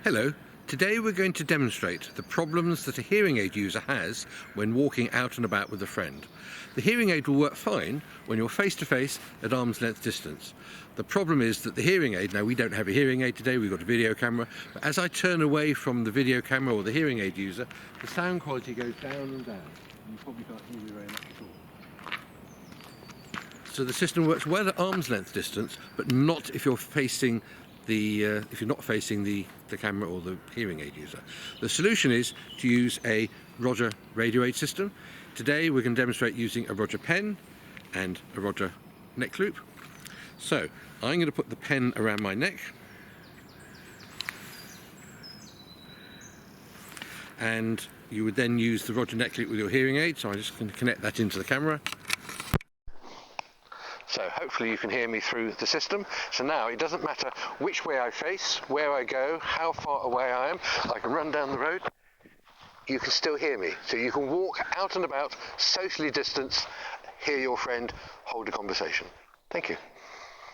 Hello, today we're going to demonstrate the problems that a hearing aid user has when walking out and about with a friend. The hearing aid will work fine when you're face to face at arm's length distance. The problem is that the hearing aid, now we don't have a hearing aid today, we've got a video camera, but as I turn away from the video camera or the hearing aid user, the sound quality goes down and down. And you probably can't hear me very much at all. So the system works well at arm's length distance, but not if you're facing if you're not facing the camera or the hearing aid user. The solution is to use a Roger radio aid system. Today we're going to demonstrate using a Roger pen and a Roger Neckloop. So I'm going to put the pen around my neck and you would then use the Roger Neckloop with your hearing aid, so I'm just going to connect that into the camera. So hopefully you can hear me through the system. So now it doesn't matter which way I face, where I go, how far away I am. I can run down the road. You can still hear me. So you can walk out and about, socially distance, hear your friend, hold a conversation. Thank you.